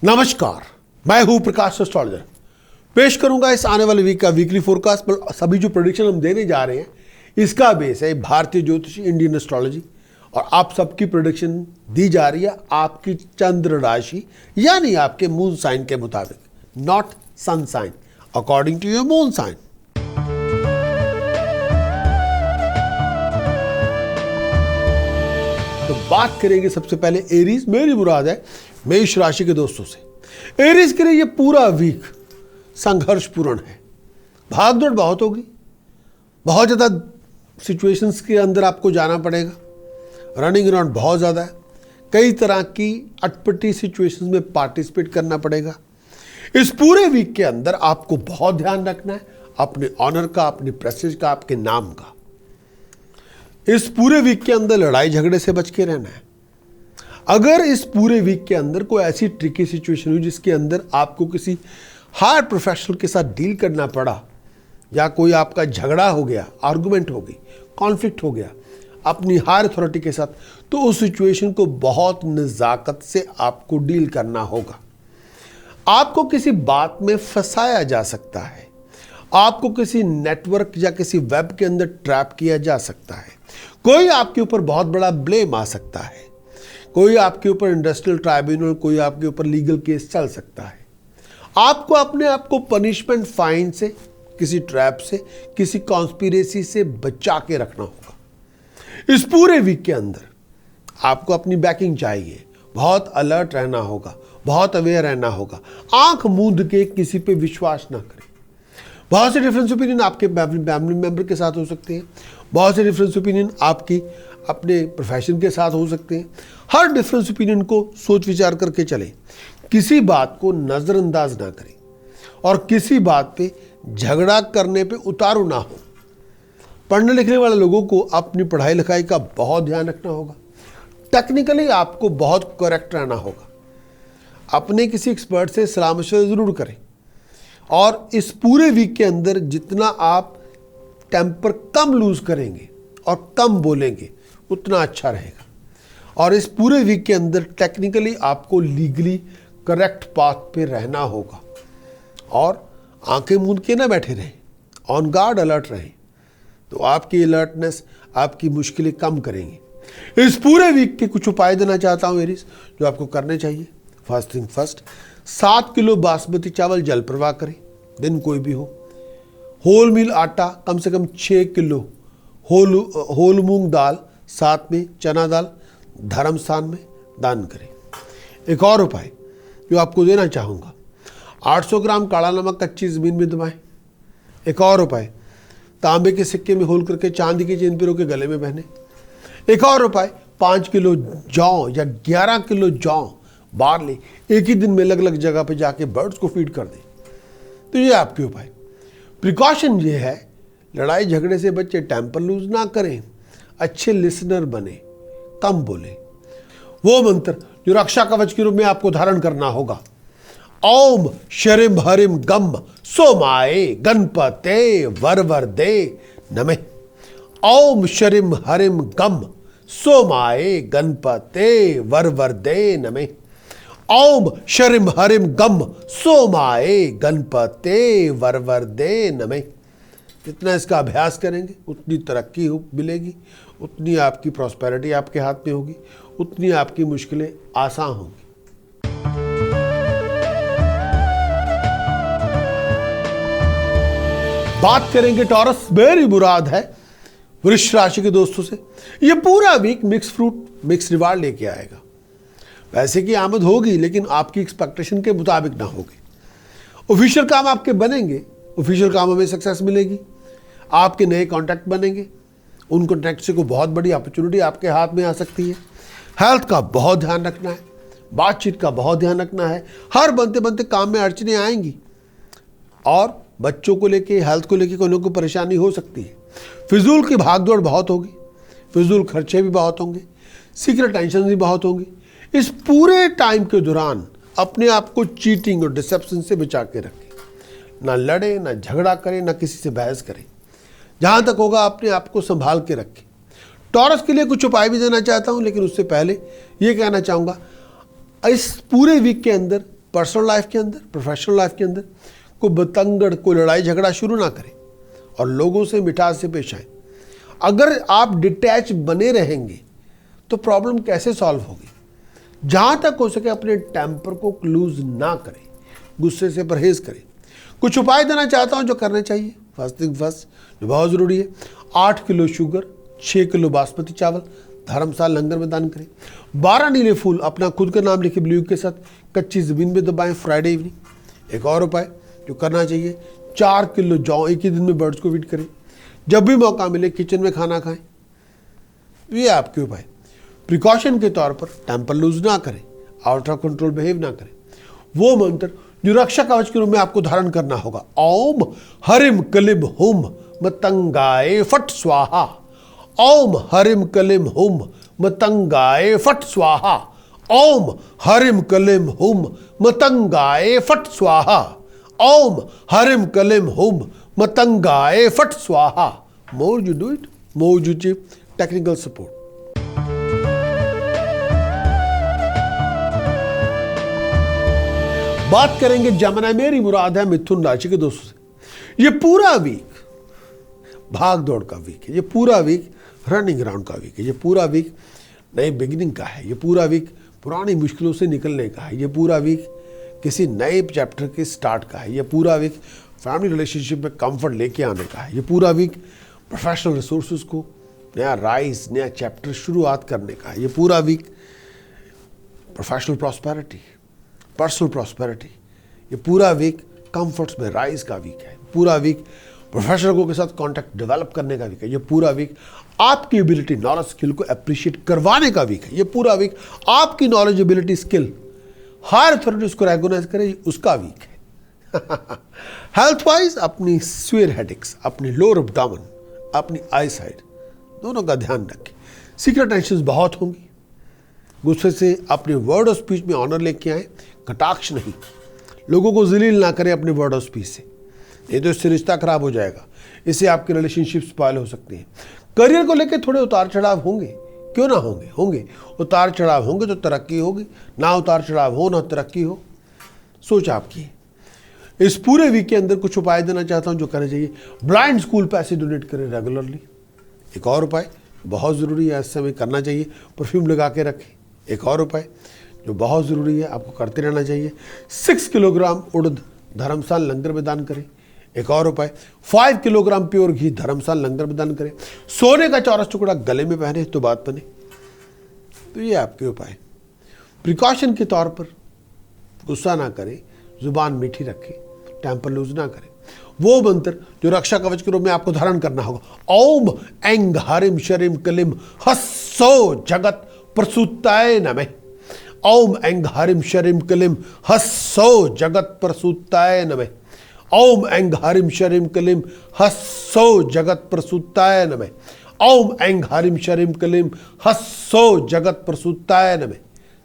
नमस्कार, मैं हूं प्रकाश एस्ट्रोलॉजर। पेश करूंगा इस आने वाले वीक का वीकली फोरकास्ट। पर सभी जो प्रेडिक्शन हम देने जा रहे हैं इसका बेस है भारतीय ज्योतिष, इंडियन एस्ट्रोलॉजी, और आप सबकी प्रेडिक्शन दी जा रही है आपकी चंद्र राशि यानी आपके मून साइन के मुताबिक, not sun sign, according to your moon sign. तो बात करेंगे सबसे पहले एरीज। मेरी मुराद है मेष राशि के दोस्तों से। एरीज के लिए ये पूरा वीक संघर्षपूर्ण है, भागदौड़ बहुत होगी, बहुत ज़्यादा सिचुएशंस के अंदर आपको जाना पड़ेगा, रनिंग अराउंड बहुत ज़्यादा है, कई तरह की अटपटी सिचुएशंस में पार्टिसिपेट करना पड़ेगा। इस पूरे वीक के अंदर आपको बहुत ध्यान रखना है अपने ऑनर का, अपनी प्रेस्टीज का, आपके नाम का। इस पूरे वीक के अंदर लड़ाई झगड़े से बच के रहना है। अगर इस पूरे वीक के अंदर कोई ऐसी ट्रिकी सिचुएशन हुई जिसके अंदर आपको किसी हायर प्रोफेशनल के साथ डील करना पड़ा, या कोई आपका झगड़ा हो गया, आर्गुमेंट हो गई, कॉन्फ्लिक्ट हो गया अपनी हायर अथॉरिटी के साथ, तो उस सिचुएशन को बहुत नज़ाकत से आपको डील करना होगा। आपको किसी बात में फंसाया जा सकता है, आपको किसी नेटवर्क या किसी वेब के अंदर ट्रैप किया जा सकता है, कोई आपके ऊपर बहुत बड़ा ब्लेम आ सकता है, कोई आपके ऊपर इंडस्ट्रियल ट्राइब्यूनल, कोई आपके ऊपर लीगल केस चल सकता है। आपको अपने आप को पनिशमेंट, फाइन से, किसी ट्रैप से, किसी कॉन्स्पिरेसी से बचा के रखना होगा। इस पूरे वीक के अंदर आपको अपनी बैकिंग चाहिए, बहुत अलर्ट रहना होगा, बहुत अवेयर रहना होगा। आंख मूंद के किसी पे विश्वास ना करें। बहुत से डिफरेंस ओपिनियन आपके फैमिली मेंबर के साथ हो सकते हैं, बहुत से डिफरेंस ओपिनियन आपकी अपने प्रोफेशन के साथ हो सकते हैं। हर डिफरेंस ओपिनियन को सोच विचार करके चलें, किसी बात को नज़रअंदाज ना करें और किसी बात पे झगड़ा करने पे उतारू ना हो। पढ़ने लिखने वाले लोगों को अपनी पढ़ाई लिखाई का बहुत ध्यान रखना होगा। टेक्निकली आपको बहुत करेक्ट रहना होगा। अपने किसी एक्सपर्ट से सलाह मशवरा ज़रूर करें, और इस पूरे वीक के अंदर जितना आप टेम्पर कम लूज करेंगे और कम बोलेंगे उतना अच्छा रहेगा। और इस पूरे वीक के अंदर टेक्निकली आपको लीगली करेक्ट पाथ पे रहना होगा, और आंखें मूंद के ना बैठे रहें, ऑन गार्ड अलर्ट रहें, तो आपकी अलर्टनेस आपकी मुश्किलें कम करेंगी। इस पूरे वीक के कुछ उपाय देना चाहता हूँ एरीज, जो आपको करने चाहिए। First thing first, 7 kilo basmati चावल जल प्रवाह करें, दिन कोई भी हो। होल मील आटा कम से कम 6 किलो, होल मूंग दाल, साथ में चना दाल धर्म स्थान में दान करें। एक और उपाय जो आपको देना चाहूँगा, 800 ग्राम काला नमक कच्ची ज़मीन में दबाएं। एक और उपाय, तांबे के सिक्के में होल करके चांदी की चेन पिरो के गले में पहने। एक और उपाय, 5 किलो जौ या 11 किलो जौ बार्ली एक ही दिन में अलग अलग जगह पे जाके बर्ड्स को फीड कर दें। तो ये आपके उपाय। प्रिकॉशन ये है, लड़ाई झगड़े से बच्चे टेम्पर लूज ना करें, अच्छे लिसनर बने, कम बोले। वो मंत्र जो रक्षा कवच के रूप में आपको धारण करना होगा, ओम शरिम हरिम गम सोमाए गणपते वर दे नमः। ओम शरिम हरिम गम सोमाए गणपते वर दे नमः। ओम शरिम हरिम गम सोमाए गणपते वर दे नमः। जितना इसका अभ्यास करेंगे उतनी तरक्की मिलेगी, उतनी आपकी प्रॉस्पेरिटी आपके हाथ में होगी, उतनी आपकी मुश्किलें आसान होंगी। बात करेंगे टॉरस। मेरी मुराद है वृष राशि के दोस्तों से। ये पूरा week mix fruit mix reward लेके आएगा। पैसे की आमद होगी लेकिन आपकी एक्सपेक्टेशन के मुताबिक ना होगी। ऑफिशियल काम आपके बनेंगे, ऑफिशियल कामों में सक्सेस मिलेगी, आपके नए कॉन्टैक्ट बनेंगे, उन कॉन्टैक्ट से कोई बहुत बड़ी अपॉर्चुनिटी आपके हाथ में आ सकती है। हेल्थ का बहुत ध्यान रखना है, बातचीत का बहुत ध्यान रखना है। हर बनते बनते काम में अड़चने आएंगी, और बच्चों को लेके, हेल्थ को लेके कोई परेशानी हो सकती है। फिजूल की भागदौड़ बहुत होगी, फिजूल खर्चे भी बहुत होंगे, सीक्रेट टेंशन भी बहुत होंगी। इस पूरे टाइम के दौरान अपने आप को चीटिंग और डिसेप्शन से बचा के रखें। ना लड़े, ना झगड़ा करें, ना किसी से बहस करें। जहाँ तक होगा अपने आप को संभाल के रखें। टॉरस के लिए कुछ उपाय भी देना चाहता हूँ, लेकिन उससे पहले ये कहना चाहूँगा, इस पूरे वीक के अंदर पर्सनल लाइफ के अंदर, प्रोफेशनल लाइफ के अंदर कोई बतंगड़, कोई लड़ाई झगड़ा शुरू ना करें और लोगों से मिठास से पेश आए। अगर आप डिटैच बने रहेंगे तो प्रॉब्लम कैसे सॉल्व होगी? जहाँ तक हो सके अपने टेम्पर को लूज ना करें, गुस्से से परहेज करें। कुछ उपाय देना चाहता हूँ जो करने चाहिए। फर्स्ट थिंग फर्स्ट, जो बहुत ज़रूरी है, 8 किलो शुगर, 6 किलो बासमती चावल धर्मशाला लंगर में दान करें। 12 नीले फूल अपना खुद का नाम लिखे ब्लू के साथ कच्ची ज़मीन में दबाएं फ्राइडे इवनिंग। एक और उपाय जो करना चाहिए, 4 किलो जौ एक ही दिन में बर्ड्स को फीड करें। जब भी मौका मिले किचन में खाना खाएं। ये आपके उपाय। प्रिकॉशन के तौर पर टेम्पर लूज ना करें, आउट ऑफ कंट्रोल बिहेव ना करें। वो मंत्र जो रक्षा कवच के रूप में आपको धारण करना होगा, ओम हरिम कलिम हुम मतंगाए फट स्वाहा। ओम हरिम कलिम हुम मतंगाए फट स्वाहा। ओम हरिम कलिम हुम मतंगाए फट स्वाहा। ओम हरिम कलिम हुम मतंगाए फट स्वाहा। More you do it, more you ची टेक्निकल सपोर्ट। बात करेंगे जमुना मेरी मुराद है मिथुन राशि के दोस्तों से। ये पूरा वीक भाग दौड़ का वीक है, ये पूरा वीक रनिंग अराउंड का वीक है, ये पूरा वीक नई बिगिनिंग का है, ये पूरा वीक पुरानी मुश्किलों से निकलने का है, ये पूरा वीक किसी नए चैप्टर के स्टार्ट का है, ये पूरा वीक फैमिली रिलेशनशिप में कंफर्ट लेके आने का है, ये पूरा वीक प्रोफेशनल रिसोर्सेज को नया राइज, नया चैप्टर शुरुआत करने का है, ये पूरा week professional prosperity, personal prosperity, ये पूरा वीक कंफर्ट्स में राइज का वीक है, पूरा वीक प्रोफेशनलों के साथ कांटेक्ट डेवलप करने का वीक है, ये पूरा वीक आपकी एबिलिटी, नॉलेज, स्किल को अप्रिशिएट करवाने का वीक है, ये पूरा वीक आपकी knowledge, ability, skill higher authorities को रेगोनाइज करे उसका वीक है। हेल्थ वाइज अपनी स्वेयर हेडेक्स, अपनी लोअर एब्डोमेन, अपनी आई साइड दोनों का ध्यान रखें। सीक्रेट टेंशन बहुत होंगी, गुस्से से अपने वर्ड ऑफ स्पीच में ऑनर लेके आए, कटाक्ष नहीं, लोगों को जलील ना करें अपने वर्ड ऑफ स्पीच से, नहीं तो इससे रिश्ता खराब हो जाएगा, इससे आपके रिलेशनशिप स्पॉइल हो सकती हैं। करियर को लेकर थोड़े उतार चढ़ाव होंगे, क्यों ना होंगे, होंगे उतार चढ़ाव होंगे तो तरक्की होगी, ना उतार चढ़ाव हो ना तरक्की हो, सोच आपकी है। इस पूरे वीक के अंदर कुछ उपाय देना चाहता हूं जो करना चाहिए। ब्लाइंड स्कूल पैसे डोनेट करें रेगुलरली। एक और उपाय बहुत ज़रूरी है, इस समय करना चाहिए, परफ्यूम लगा के रखें। एक और उपाय जो बहुत ज़रूरी है, आपको करते रहना चाहिए, 6 किलोग्राम उड़द धर्मशाला लंगर में दान करें। एक और उपाय 5 किलोग्राम प्योर घी धर्मशाला लंगर में दान करें। सोने का चौरस टुकड़ा गले में पहने तो बात बने। तो ये आपके उपाय। प्रिकॉशन के तौर पर गुस्सा ना करें, जुबान मीठी रखें, टेम्पर लूज ना करें। वो मंत्र जो रक्षा कवच के रूप में आपको धारण करना होगा, ओम ऐंग हरिम शरिम कलिम हस्सो जगत प्रसूताय नमः। ओम ऐंग हरिम शरिम कलिम हस्सो जगत प्रसूताय नमः। ओम ऐंग हरिम शरिम कलिम हस्सो जगत प्रसूताय नमः। ओम ऐंग हरिम शरिम कलिम हस्सो जगत प्रसूताय नमः।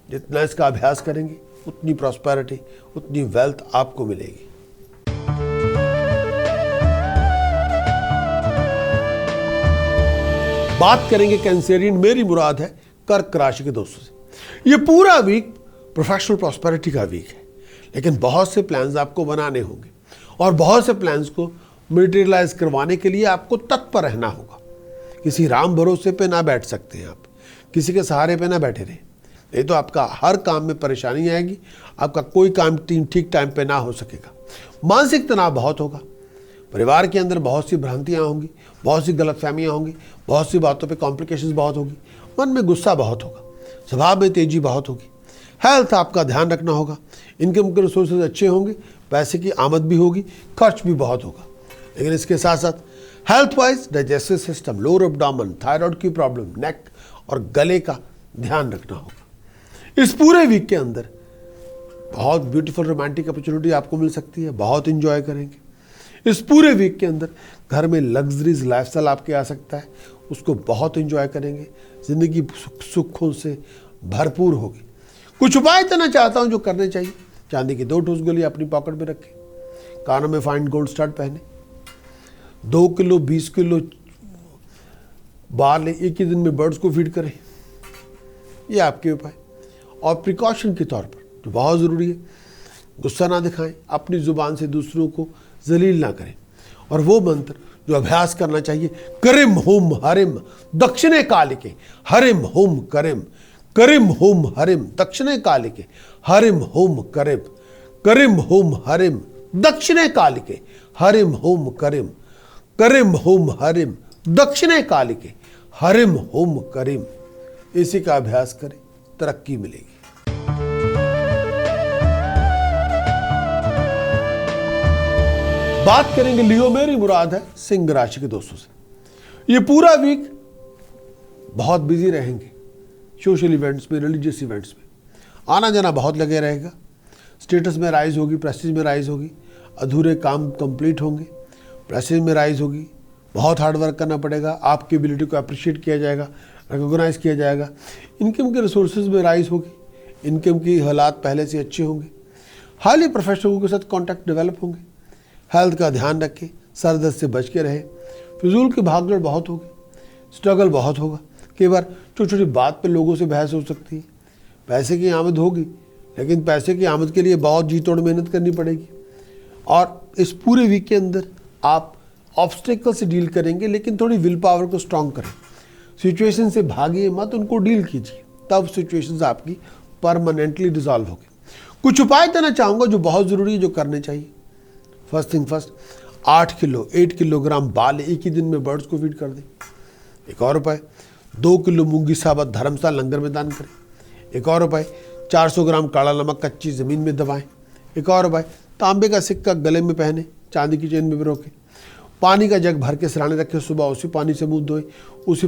जितना इसका अभ्यास करेंगे उतनी प्रॉस्पेरिटी, उतनी वेल्थ आपको मिलेगी। बात करेंगे कैंसेरियन मेरी मुराद है कर्क राशि के दोस्तों से। ये पूरा वीक प्रोफेशनल प्रॉस्पेरिटी का वीक है, लेकिन बहुत से प्लान्स आपको बनाने होंगे और बहुत से प्लान्स को मटेरियलाइज करवाने के लिए आपको तत्पर रहना होगा। किसी राम भरोसे पे ना बैठ सकते हैं आप, किसी के सहारे पे ना बैठे रहें, नहीं तो आपका हर काम में परेशानी आएगी, आपका कोई काम ठीक टाइम पे ना हो सकेगा। मानसिक तनाव बहुत होगा, परिवार के अंदर बहुत सी भ्रांतियाँ होंगी, बहुत सी गलतफहमियाँ होंगी, बहुत सी बातों पे कॉम्प्लिकेशंस बहुत होगी, मन में गुस्सा बहुत होगा, स्वभाव में तेजी बहुत होगी। हेल्थ आपका ध्यान रखना होगा, इनकम के रिसोर्सेज अच्छे होंगे, पैसे की आमद भी होगी, खर्च भी बहुत होगा। लेकिन इसके साथ साथ health wise digestive system, lower abdomen, thyroid की प्रॉब्लम, नेक और गले का ध्यान रखना होगा। इस पूरे वीक के अंदर बहुत ब्यूटीफुल रोमांटिक अपॉर्चुनिटी आपको मिल सकती है, बहुत इंजॉय करेंगे। इस पूरे वीक के अंदर घर में लग्जरीज लाइफस्टाइल आपके आ सकता है, उसको बहुत इंजॉय करेंगे, ज़िंदगी सुखों से भरपूर होगी। कुछ उपाय देना चाहता हूं जो करने चाहिए। चांदी की 2 ठोस गोली अपनी पॉकेट में रखें, कानों में फाइन गोल्ड स्टड पहने, 2 किलो 20 किलो बाल एक ही दिन में बर्ड्स को फीड करें। ये आपके उपाय। और प्रिकॉशन के तौर पर जो बहुत ज़रूरी है, गुस्सा ना दिखाएं, अपनी जुबान से दूसरों को जलील ना करें। और वो मंत्र जो अभ्यास करना चाहिए, करिम हुम हरिम दक्षिणे कालिके हरिम हुम करिम, करिम हुम हरिम दक्षिणे कालिके हरिम हुम करिम, करिम हुम हरिम दक्षिणे कालिके हरिम हुम करिम, करिम हुम हरिम दक्षिणे कालिके हरिम हुम करिम। इसी का अभ्यास करें, तरक्की मिलेगी। बात करेंगे लियो मेरी मुराद है सिंह राशि के दोस्तों से। ये पूरा वीक बहुत बिजी रहेंगे, सोशल इवेंट्स में, रिलीजियस इवेंट्स में आना जाना बहुत लगे रहेगा। स्टेटस में राइज होगी, प्रेस्टीज में राइज होगी, अधूरे काम कंप्लीट होंगे, प्रेस्टीज में राइज होगी। बहुत हार्ड वर्क करना पड़ेगा, आपकी एबिलिटी को अप्रिशिएट किया जाएगा, रिकॉग्नाइज किया जाएगा। इनकम के रिसोर्सेज में राइज होगी, इनकम की हालात पहले से अच्छे होंगे। हाईली प्रोफेशनलों के साथ कॉन्टैक्ट डेवलप होंगे। हेल्थ का ध्यान रखें, सर दर्द से बच के रहें। फिजूल की भागदौड़ बहुत होगी, स्ट्रगल बहुत होगा। कई बार छोटी छोटी बात पे लोगों से बहस हो सकती है। पैसे की आमद होगी, लेकिन पैसे की आमद के लिए बहुत जी तोड़ मेहनत करनी पड़ेगी। और इस पूरे वीक के अंदर आप ऑब्स्टेकल से डील करेंगे, लेकिन थोड़ी विल पावर को स्ट्रांग करें। सिचुएशन से भागिए मत, उनको डील कीजिए, तब सिचुएशंस आपकी परमानेंटली डिसॉल्व होगी। कुछ उपाय देना चाहूँगा जो बहुत ज़रूरी है, जो करने चाहिए। फर्स्ट थिंग फर्स्ट, 8 किलोग्राम बाल एक ही दिन में बर्ड्स को फीड कर दें। एक और उपाय, 2 किलो मूंगी साबत धर्मशाला लंगर में दान करें। एक और उपाय, 400 ग्राम काला नमक कच्ची ज़मीन में दबाएं। एक और उपाय, तांबे का सिक्का गले में पहने, चांदी की चेन में भी रोकें। पानी का जग भर के सिरहाने रखें, सुबह उसी पानी से मुंह धोएं, उसी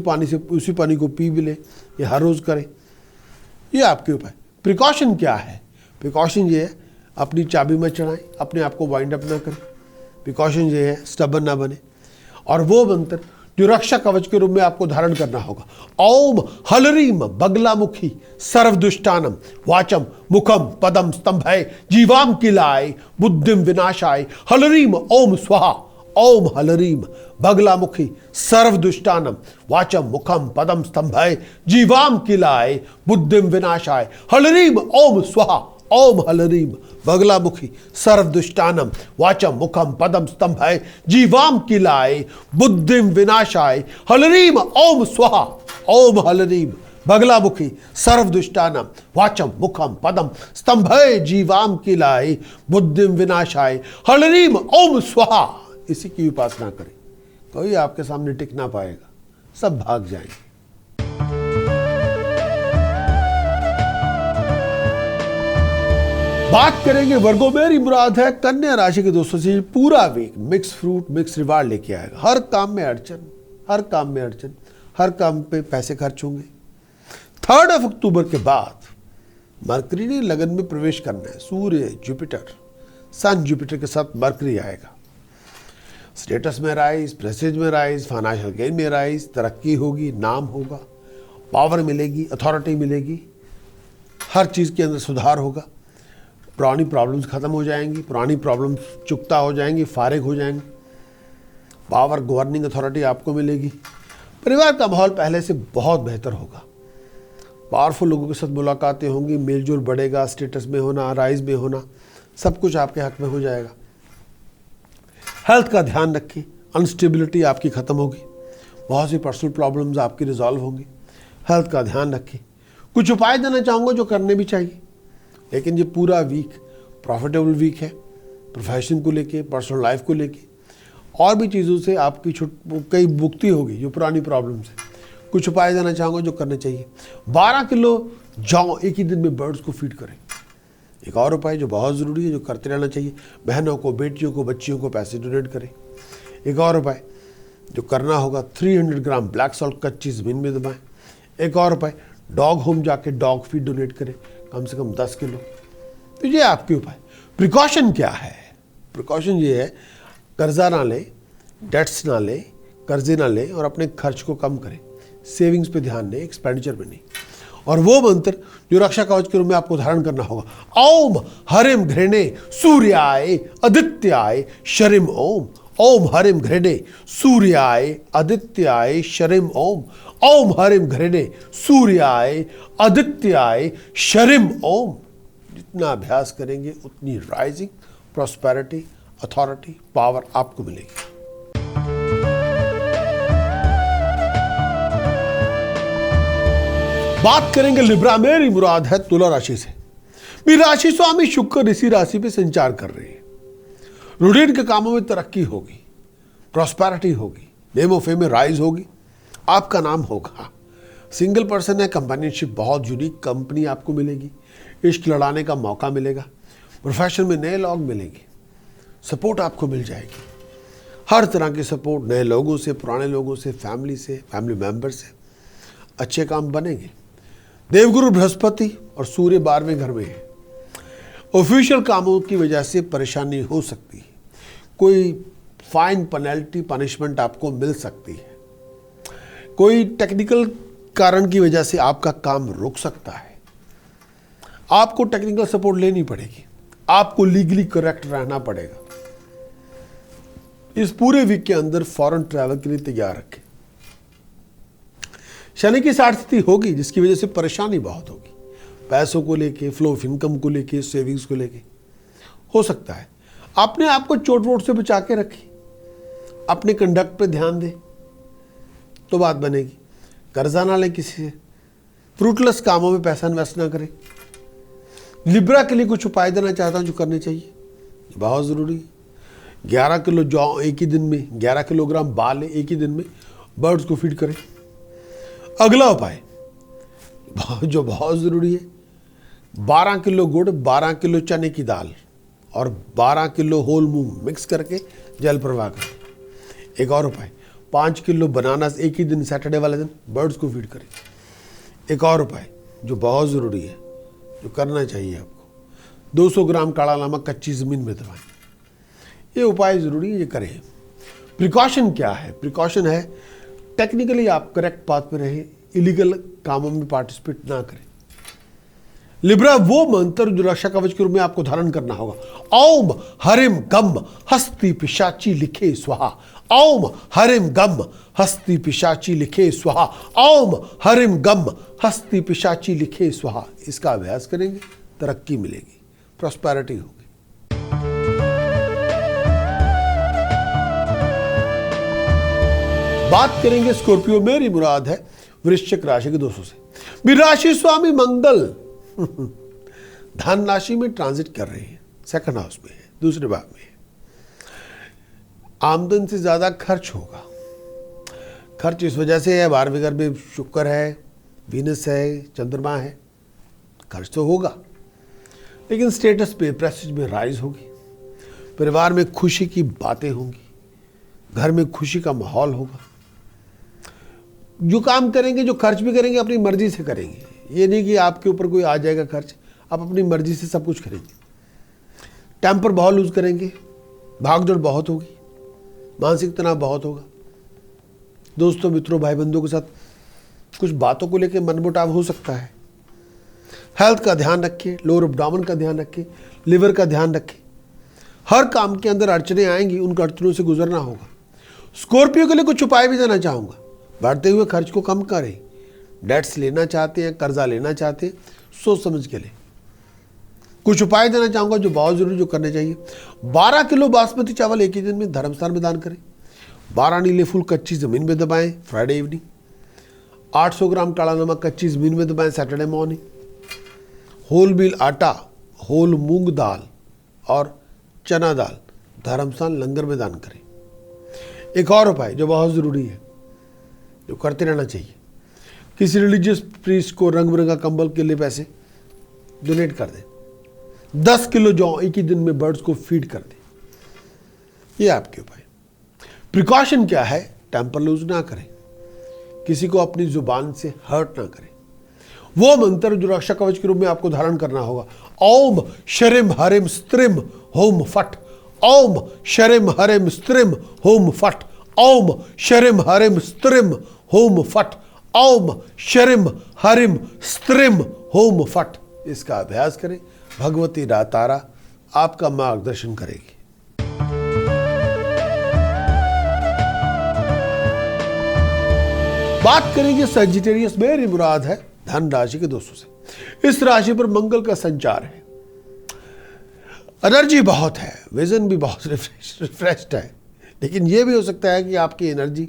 पानी को पी भी लें। ये हर रोज़ करें। ये आपके उपाय। प्रिकॉशन क्या है? प्रिकॉशन ये है, अपनी चाबी में चढ़ाएं, अपने आप को वाइंड अप ना करें। प्रिकॉशन ये है, स्टबन ना बने। और वो मंत्र जो रक्षा कवच के रूप में आपको धारण करना होगा, ओम हलरीम बगलामुखी सर्वदुष्टानम वाचम मुखम पदम स्तंभय जीवाम किलाय बुद्धिम विनाशाय हलरीम ओम स्वाहा। ओम हलरीम बगलामुखी सर्वदुष्टानम वाचम मुखम पदम स्तंभय जीवाम किलाय बुद्धिम विनाशाय हलरीम ओम स्वाहा। ओम हलरीम बगलामुखी सर्वदुष्टानम वाचम मुखम पदम स्तंभय जीवाम किलाय बुद्धिम विनाशाय हलरीम ओम स्वाहा। ओम हलरीम बगलामुखी सर्वदुष्टानम वाचम मुखम पदम स्तंभय जीवाम किलाय बुद्धिम विनाशाय हलरीम ओम स्वाहा। इसी की उपासना करें, कोई आपके सामने टिक ना पाएगा, सब भाग जाएंगे। बात करेंगे वर्गो मेरी मुराद है कन्या राशि के दोस्तों से। पूरा week mix fruit mix reward लेके आएगा। हर काम में अड़चन, हर काम में अड़चन, हर काम पे पैसे खर्च होंगे। 3 अक्टूबर के बाद मरकरी ने लगन में प्रवेश करना है। सूर्य जुपिटर, सन जुपिटर के साथ मरकरी आएगा। स्टेटस में राइज, प्रेस्टीज में राइज, फाइनेंशियल गेन में राइज, तरक्की होगी, नाम होगा, पावर मिलेगी, अथॉरिटी मिलेगी, हर चीज़ के अंदर सुधार होगा। पुरानी प्रॉब्लम्स खत्म हो जाएंगी, पुरानी प्रॉब्लम्स चुकता हो जाएंगी, फारिग हो जाएंगे। पावर, गवर्निंग अथॉरिटी आपको मिलेगी। परिवार का माहौल पहले से बहुत बेहतर होगा। पावरफुल लोगों के साथ मुलाकातें होंगी, मेलजोल बढ़ेगा, स्टेटस में होना, राइज में होना, सब कुछ आपके हक में हो जाएगा। हेल्थ का ध्यान रखें, अनस्टेबिलिटी आपकी ख़त्म होगी, बहुत सी पर्सनल प्रॉब्लम्स आपकी रिजॉल्व होंगी। हेल्थ का ध्यान रखें। कुछ उपाय देना चाहूँगा जो करने भी चाहिए। लेकिन ये पूरा वीक प्रॉफिटेबल वीक है, प्रोफेशन को लेके, पर्सनल लाइफ को लेके, और भी चीज़ों से आपकी कई मुक्ति होगी जो पुरानी प्रॉब्लम्स है। कुछ उपाय देना चाहूँगा जो करने चाहिए। 12 किलो जौ एक ही दिन में बर्ड्स को फीड करें। एक और उपाय जो बहुत ज़रूरी है, जो करते रहना चाहिए, बहनों को, बेटियों को, बच्चियों को पैसे डोनेट करें। एक और उपाय जो करना होगा, 300 ग्राम ब्लैक सॉल्ट कच्ची ज़मीन में दबाएं। एक और उपाय, डॉग होम जाके डॉग फीड डोनेट करें, कम से कम 10 किलो। तो ये आपके उपाय। प्रिकॉशन क्या है? प्रिकॉशन ये है, कर्जा ना लें, डेट्स ना लें, कर्जे ना लें, और अपने खर्च को कम करें। सेविंग्स पे ध्यान दें, एक्सपेंडिचर पे नहीं। और वो मंत्र जो रक्षा कवच के रूप में आपको धारण करना होगा, ओम हरिम घृणे सूर्याय आदित्याय शरिम ओम। ओम हरिम घृणे सूर्याय आदित्याय शरिम ओम। ओम हरिम घृणे सूर्याय आदित्याय शरिम ओम। जितना अभ्यास करेंगे उतनी राइजिंग प्रॉस्पेरिटी, अथॉरिटी, पावर आपको मिलेगी। बात करेंगे लिब्रा, मेरी मुराद है तुला राशि से। मेरी राशि स्वामी शुक्र इसी राशि पे संचार कर रही है। रूटीन के कामों में तरक्की होगी, प्रॉस्पेरिटी होगी, नेम ऑफ फेम में राइज होगी, आपका नाम होगा। सिंगल पर्सन है, कंपेनियनशिप बहुत यूनिक कंपनी आपको मिलेगी, इश्क लड़ाने का मौका मिलेगा, प्रोफेशन में नए लोग मिलेंगे, सपोर्ट आपको मिल जाएगी, हर तरह की सपोर्ट, नए लोगों से, पुराने लोगों से, फैमिली मेंबर से अच्छे काम बनेंगे। देवगुरु बृहस्पति और सूर्य 12वें घर में है। ऑफिशियल कामों की वजह से परेशानी हो सकती है, कोई फाइन पेनल्टी पनिशमेंट आपको मिल सकती है, कोई टेक्निकल कारण की वजह से आपका काम रुक सकता है, आपको टेक्निकल सपोर्ट लेनी पड़ेगी, आपको लीगली करेक्ट रहना पड़ेगा। इस पूरे वीक के अंदर फॉरेन ट्रैवल के लिए तैयार रखें। शनि की 60 स्थिति होगी जिसकी वजह से परेशानी बहुत होगी, पैसों को लेके, फ्लो ऑफ इनकम को लेके, सेविंग्स को लेके हो सकता है। अपने आप को चोट वोट से बचा के रखिए, अपने कंडक्ट पे ध्यान दें तो बात बनेगी। कर्जा ना लें किसी से, फ्रूटलेस कामों में पैसा इन्वेस्ट ना करें। लिब्रा के लिए कुछ उपाय देना चाहता हूं जो करने चाहिए, बहुत ज़रूरी है। 11 किलो जौ एक ही दिन में, 11 किलोग्राम बाल एक ही दिन में बर्ड्स को फीड करें। अगला उपाय जो बहुत ज़रूरी है, 12 किलो गुड़, 12 किलो चने की दाल और 12 किलो होल मूंग मिक्स करके जल प्रवाह करें। एक और उपाय, 5 किलो बनानास एक ही दिन, सैटरडे वाले दिन बर्ड्स को फीड करें। एक और उपाय जो बहुत ज़रूरी है, जो करना चाहिए आपको, 200 ग्राम काला नमक कच्ची ज़मीन में दबाएं। ये उपाय ज़रूरी है, ये करें। प्रिकॉशन क्या है? प्रिकॉशन है टेक्निकली आप करेक्ट पाथ पे रहें, इलीगल कामों में पार्टिसिपेट ना करें। लिब्रा वो मंत्र जो रक्षा कवच के रूप में आपको धारण करना होगा। ओम हरिम गम हस्ति पिशाची लिखे स्वाहा, ओम हरिम गम हस्ति पिशाची लिखे स्वाहा, ओम हरिम गम हस्ति पिशाची लिखे स्वाहा। इसका अभ्यास करेंगे, तरक्की मिलेगी, प्रॉस्पेरिटी होगी। बात करेंगे स्कॉर्पियो, मेरी मुराद है वृश्चिक राशि के दोस्तों से। भी राशि स्वामी मंगल धन राशि में ट्रांजिट कर रहे हैं, सेकंड हाउस में है, दूसरे भाव में है। आमदन से ज्यादा खर्च होगा। खर्च इस वजह से है, 12वें घर में शुक्र है, वीनस है, चंद्रमा है, खर्च तो होगा, लेकिन स्टेटस पे, प्रेस्टीज में राइज होगी। परिवार में खुशी की बातें होंगी, घर में खुशी का माहौल होगा। जो काम करेंगे, जो खर्च भी करेंगे, अपनी मर्जी से करेंगे। ये नहीं कि आपके ऊपर कोई आ जाएगा खर्च, आप अपनी मर्जी से सब कुछ करेंगे। टेम्पर बहुत लूज करेंगे, भागदौड़ बहुत होगी, मानसिक तनाव बहुत होगा। दोस्तों, मित्रों, भाई बंधुओं के साथ कुछ बातों को लेकर मनमुटाव हो सकता है। हेल्थ का ध्यान रखिए, लोअर एब्डोमेन का ध्यान रखिए, लिवर का ध्यान रखिए। हर काम के अंदर अड़चने आएंगी, उन अड़चनों से गुजरना होगा। स्कॉर्पियो के लिए कुछ उपाय भी देना चाहूँगा। बढ़ते हुए खर्च को कम करें। डेट्स लेना चाहते हैं, कर्जा लेना चाहते हैं, सोच समझ के लें। कुछ उपाय देना चाहूँगा जो बहुत जरूरी, जो करने चाहिए। 12 किलो बासमती चावल एक ही दिन में धर्मस्थान में दान करें। 12 नीले फूल कच्ची ज़मीन में दबाएं फ्राइडे इवनिंग। 800 ग्राम काला नमक कच्ची ज़मीन में दबाएं सैटरडे मॉर्निंग। होल व्हील आटा, होल मूंग दाल और चना दाल धर्मस्थान लंगर में दान करें। एक और उपाय जो बहुत ज़रूरी है, जो करते रहना चाहिए, किसी रिलीजियस प्रीस्ट को रंग बिरंगा कंबल के लिए पैसे डोनेट कर दें। 10 किलो जौ एक ही दिन में बर्ड्स को फीड कर दें। ये आपके उपाय। प्रिकॉशन क्या है? टेम्पर लूज ना करें, किसी को अपनी जुबान से हर्ट ना करें। वो मंत्र जो रक्षा कवच के रूप में आपको धारण करना होगा। ओम शरिम हरिम स्त्रिम होम फट, ओम शरिम हरिम स्त्रिम होम फट, ओम शरिम हरिम स्त्रिम होम फट, ओम शरिम हरिम स्त्रिम होम फट। इसका अभ्यास करें, भगवती तारा आपका मार्गदर्शन करेगी। बात करेंगे सजिटेरियस, मेरी मुराद है धन राशि के दोस्तों से। इस राशि पर मंगल का संचार है। एनर्जी बहुत है, विजन भी बहुत रिफ्रेश्ड है, लेकिन ये भी हो सकता है कि आपकी एनर्जी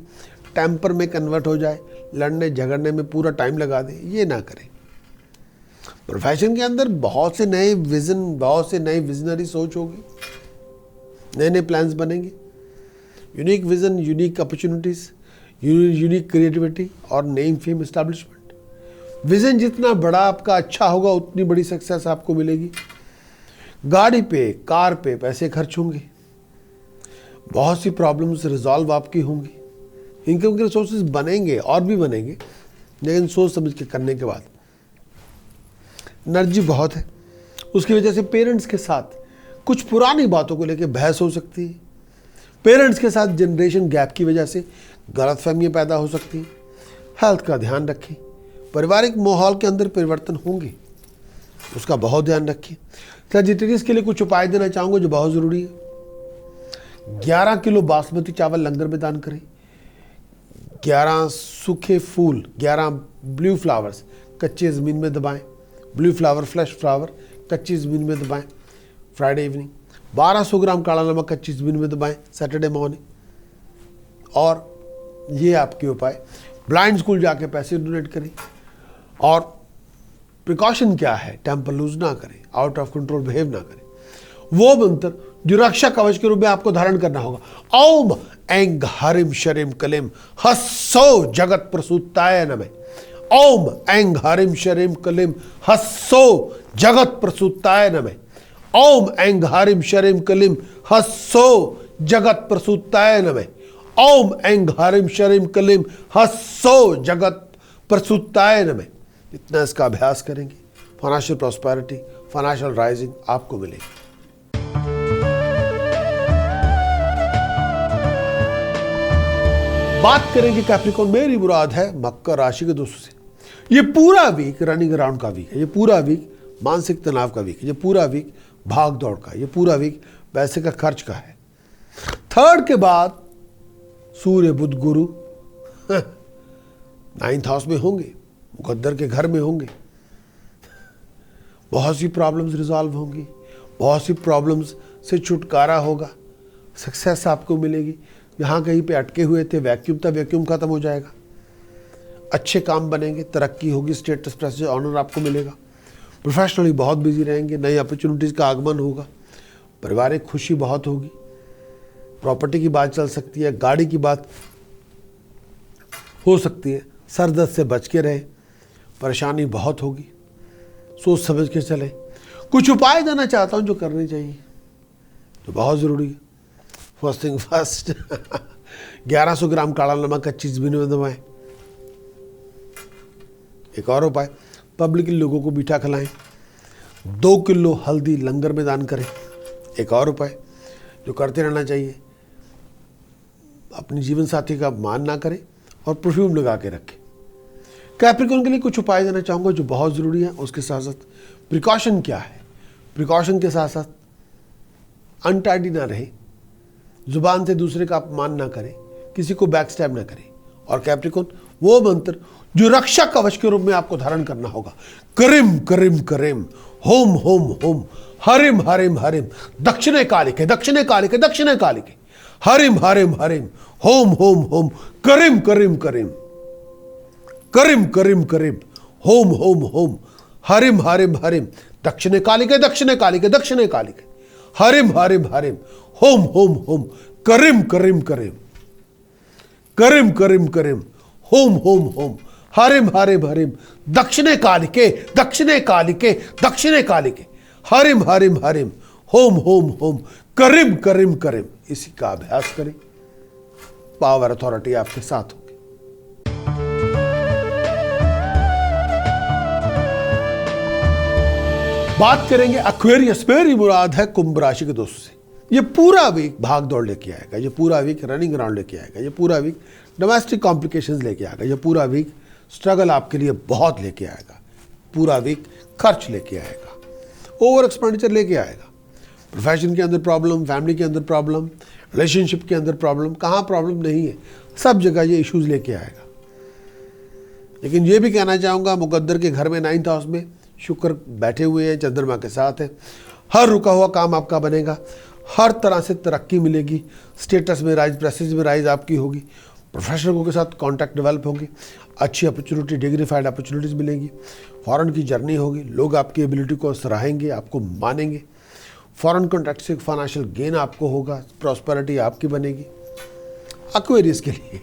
टेम्पर में कन्वर्ट हो जाए, लड़ने झगड़ने में पूरा टाइम लगा दे। ये ना करें। प्रोफेशन के अंदर बहुत से नए विजन, बहुत से नए विजनरी सोच होगी, नए नए प्लान्स बनेंगे, unique vision, unique opportunities, unique creativity और नेम फेम एस्टैब्लिशमेंट। विजन जितना बड़ा आपका अच्छा होगा उतनी बड़ी सक्सेस आपको मिलेगी। गाड़ी पे, कार पे पैसे खर्च होंगे, बहुत सी प्रॉब्लम्स रिजॉल्व आपकी होंगी, इनकम के रिसोर्सेज बनेंगे और भी बनेंगे, लेकिन सोच समझ के करने के बाद। एनर्जी बहुत है, उसकी वजह से पेरेंट्स के साथ कुछ पुरानी बातों को लेकर बहस हो सकती है। पेरेंट्स के साथ जनरेशन गैप की वजह से गलतफहमियां पैदा हो सकती हैं। हेल्थ का ध्यान रखें। पारिवारिक माहौल के अंदर परिवर्तन होंगे, उसका बहुत ध्यान रखें। सजिटेरियस के लिए कुछ उपाय देना चाहूँगा जो बहुत ज़रूरी है। 11 किलो बासमती चावल लंगर में दान करें। 11 सूखे फूल, 11 ब्लू फ्लावर्स कच्चे ज़मीन में दबाएं। ब्लू फ्लावर, फ्लैश फ्लावर कच्ची ज़मीन में दबाएं फ्राइडे इवनिंग। 1200 ग्राम काला नमक कच्ची ज़मीन में दबाएं सैटरडे मॉर्निंग। और ये आपके उपाय। ब्लाइंड स्कूल जाके पैसे डोनेट करें। और प्रिकॉशन क्या है? टेम्पर लूज ना करें, आउट ऑफ कंट्रोल बिहेव ना करें। वो मंत्र जो रक्षा कवच के रूप में आपको धारण करना होगा। ओम ऐं हरिम शरिम कलिम हस्सो जगत प्रसूताय नमः। ओम ऐं हरिम शरिम कलिम हस्सो जगत प्रसूताय नमः। ओम ऐं हरिम शरिम कलिम हस्सो जगत प्रसूताय नमः। ओम ऐं हरिम शरिम कलिम हस्सो जगत प्रसूताय नमः। इतना इसका अभ्यास करेंगे, फाइनेंशियल प्रॉस्पेरिटी, फाइनेंशियल राइजिंग आपको मिलेगी। बात करेंगे कैप्रिकॉर्न, मेरी मुराद है मकर राशि के दोस्तों से। ये पूरा वीक रनिंग अराउंड का वीक है, ये पूरा वीक मानसिक तनाव का वीक है, ये पूरा वीक भाग दौड़ का, ये पूरा वीक पैसे का खर्च का है। थर्ड के बाद सूर्य बुध गुरु 9th हाउस में होंगे, मुकद्दर के घर में होंगे। बहुत सी प्रॉब्लम्स रिजॉल्व होंगी, बहुत सी प्रॉब्लम्स से छुटकारा होगा, सक्सेस आपको मिलेगी। जहाँ कहीं पे अटके हुए थे, वैक्यूम था, वैक्यूम खत्म हो जाएगा। अच्छे काम बनेंगे, तरक्की होगी, स्टेटस प्रेस्टीज ऑनर आपको मिलेगा। प्रोफेशनली बहुत बिजी रहेंगे, नई अपॉर्चुनिटीज़ का आगमन होगा। पारिवारिक खुशी बहुत होगी। प्रॉपर्टी की बात चल सकती है, गाड़ी की बात हो सकती है। सर दर्द से बच के रहे, परेशानी बहुत होगी, सोच समझ के चले। कुछ उपाय देना चाहता हूँ जो करने चाहिए, जो बहुत ज़रूरी है। फर्स्ट थिंग फर्स्ट 1100 ग्राम काला नमक कच्ची ज़मीन में दबाएं। एक और उपाय, पब्लिक लोगों को मीठा खिलाएं। 2 किलो हल्दी लंगर में दान करें। एक और उपाय जो करते रहना चाहिए, अपने जीवन साथी का मान ना करें और परफ्यूम लगा के रखें। कैप्रिकॉर्न के लिए कुछ उपाय देना चाहूँगा जो बहुत ज़रूरी है। उसके साथ साथ प्रिकॉशन क्या है, प्रिकॉशन के साथ साथ अनटाइडी ना रहे, जुबान से दूसरे का अपमान ना करें, किसी को बैक स्टैब ना करें। और कैप्रिकॉर्न वो मंत्र जो रक्षा कवच के रूप में आपको धारण करना होगा। करिम करिम करिम होम होम होम हरिम हरिम हरिम दक्षिणे कालिके दक्षिणे कालिके दक्षिणे कालिके हरिम हरिम हरिम होम होम होम करिम करिम करिम करिम करिम करिम होम होम होम हरिम हरिम हरिम दक्षिणे कालिके दक्षिणे कालिके दक्षिणे कालिके हरिम हरिम हरिम होम होम होम करिम करिम करिम करिम करिम करिम होम होम होम हरिम हरिम हरिम दक्षिणे कालिके दक्षिणे कालिके दक्षिणे कालिके हरिम हरिम हरिम होम होम होम करिम करिम करिम। इसी का अभ्यास करें, पावर अथॉरिटी आपके साथ होगी। बात करेंगे एक्वेरियस, मेरी मुराद है कुंभ राशि के दोस्तों से। ये पूरा वीक भाग दौड़ लेके आएगा, ये पूरा वीक रनिंग अराउंड लेके आएगा, ये पूरा वीक डोमेस्टिक कॉम्प्लिकेशंस लेके आएगा, ये पूरा वीक स्ट्रगल आपके लिए बहुत लेके आएगा, पूरा वीक खर्च लेके आएगा, ओवर एक्सपेंडिचर लेके आएगा। प्रोफेशन के अंदर प्रॉब्लम, फैमिली के अंदर प्रॉब्लम, रिलेशनशिप के अंदर प्रॉब्लम, कहाँ प्रॉब्लम नहीं है, सब जगह ये इश्यूज लेके आएगा। लेकिन ये भी कहना चाहूँगा, मुकद्दर के घर में 9th हाउस में शुक्र बैठे हुए हैं, चंद्रमा के साथ है। हर रुका हुआ काम आपका बनेगा, हर तरह से तरक्की मिलेगी, स्टेटस में राइज, प्रेस्टीज में राइज आपकी होगी, प्रोफेशनलों के साथ कांटेक्ट डेवलप होंगे, अच्छी अपॉर्चुनिटी, डिग्निफाइड अपॉर्चुनिटीज़ मिलेंगी, फॉरेन की जर्नी होगी, लोग आपकी एबिलिटी को सराहेंगे, आपको मानेंगे, फॉरेन कॉन्ट्रैक्ट से फाइनेंशियल गेन आपको होगा, प्रॉस्पेरिटी आपकी बनेगी। एक्वेरियस के लिए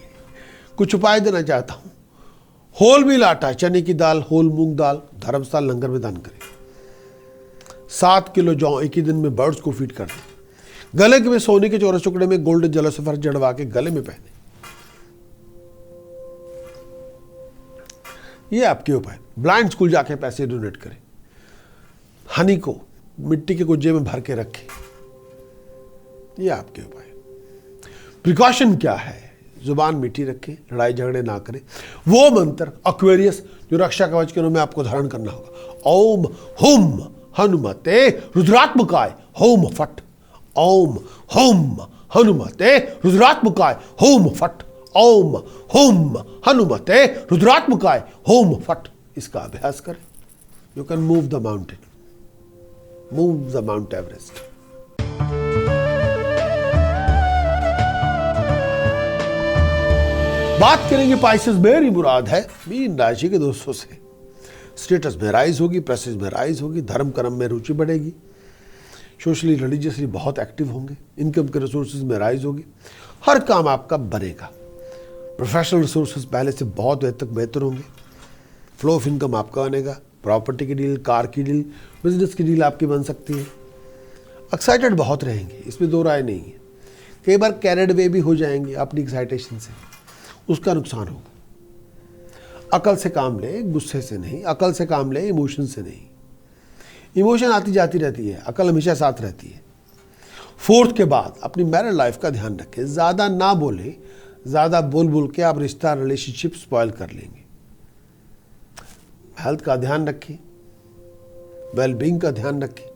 कुछ उपाय देना चाहता हूँ। होल व्हील आटा, चने की दाल, होल मूंग दाल धर्मस्थल लंगर में दान करें। 7 किलो जौ एक ही दिन में बर्ड्स को फीड कर दें। गले में सोने के चौरस टुकड़े में गोल्डन जलोसफर जड़वा के गले में पहने। ये आपके उपाय। ब्लाइंड स्कूल जाके पैसे डोनेट करें। हनी को मिट्टी के कुज्जे में भर के रखें। ये आपके उपाय। प्रिकॉशन क्या है? जुबान मीठी रखें, लड़ाई झगड़े ना करें। वो मंत्र एक्वेरियस जो रक्षा कवच के रूप में आपको धारण करना होगा। ओम हुम हनुमते रुद्रात्मकाय होम फट। ओम हुम हनुमते रुद्रात्मकाय होम फट। ओम हुम हनुमते रुद्रात्मकाय होम फट। इसका अभ्यास करें। You can move the mountain, move the mount Everest. बात करेंगे पाइसेस, मेरी मुराद है मीन राशि के दोस्तों से। स्टेटस में राइज होगी, प्रेस्टीज में राइज होगी, धर्म कर्म में रुचि बढ़ेगी, सोशली रिलीजियसली बहुत एक्टिव होंगे, इनकम के रिसोर्सेज में राइज होगी, हर काम आपका बनेगा। प्रोफेशनल रिसोर्सेज पहले से बहुत हद तक बेहतर होंगे, फ्लो ऑफ इनकम आपका बनेगा, प्रॉपर्टी की डील, कार की डील, बिजनेस की डील आपकी बन सकती है। एक्साइटेड बहुत रहेंगे, इसमें दो राय नहीं है। कई बार कैरिड वे भी हो जाएंगे अपनी एक्साइटेशन से, उसका नुकसान होगा। अकल से काम ले, गुस्से से नहीं। अकल से काम ले, इमोशन से नहीं। इमोशन आती जाती रहती है, अकल हमेशा साथ रहती है। फोर्थ के बाद अपनी मैरिड लाइफ का ध्यान रखें। ज़्यादा ना बोले, ज़्यादा बोल बोल के आप रिश्ता, रिलेशनशिप स्पॉइल कर लेंगे। हेल्थ का ध्यान रखें, वेलबींग का ध्यान रखें।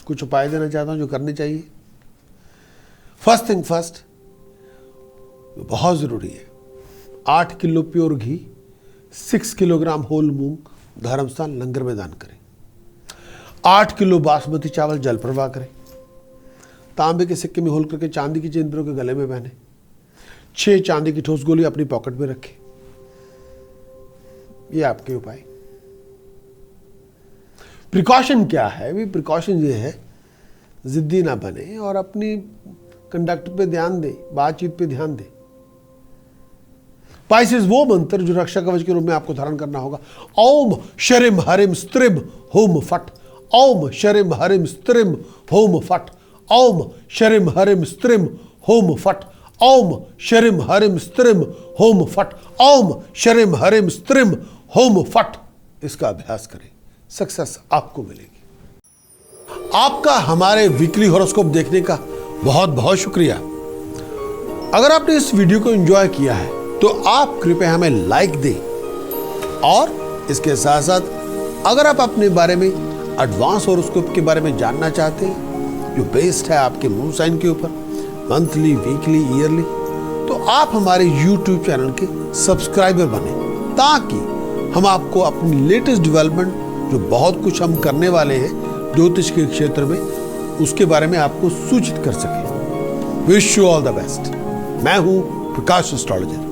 कुछ उपाय देना चाहता हूं जो करने चाहिए। फर्स्ट थिंग फर्स्ट, बहुत ज़रूरी है, 8 किलो प्योर घी, 6 किलोग्राम होल मूंग धर्मस्थल लंगर में दान करें। 8 किलो बासमती चावल जल प्रवाह करें। तांबे के सिक्के में होल करके चांदी की चेन के गले में पहने। 6 चांदी की ठोस गोली अपनी पॉकेट में रखें। ये आपके उपाय। प्रिकॉशन क्या है? भी प्रिकॉशन ये है, जिद्दी ना बने और अपनी कंडक्ट पे ध्यान दे, बातचीत पे ध्यान दे। पाइसेस वो मंत्र जो रक्षा कवच के रूप में आपको धारण करना होगा। ओम शरिम हरिम स्त्रिम होम फट। ओम शरिम हरिम स्त्रिम होम फट। ओम शरिम हरिम स्त्रिम होम फट। ओम शरिम हरिम स्त्रिम होम फट। ओम शरिम हरिम स्त्रिम होम फट। इसका अभ्यास करें, सक्सेस आपको मिलेगी। आपका हमारे वीकली हॉरोस्कोप देखने का बहुत बहुत शुक्रिया। अगर आपने इस वीडियो को एंजॉय किया है तो आप कृपया हमें लाइक दें, और इसके साथ साथ अगर आप अपने बारे में एडवांस हॉरोस्कोप के बारे में जानना चाहते हैं जो बेस्ड है आपके मून साइन के ऊपर, मंथली, वीकली, ईयरली, तो आप हमारे YouTube चैनल के सब्सक्राइबर बने, ताकि हम आपको अपनी लेटेस्ट डेवलपमेंट, जो बहुत कुछ हम करने वाले हैं ज्योतिष के क्षेत्र में, उसके बारे में आपको सूचित कर सकें। Wish you all the best. मैं हूं प्रकाश एस्ट्रोलॉजर।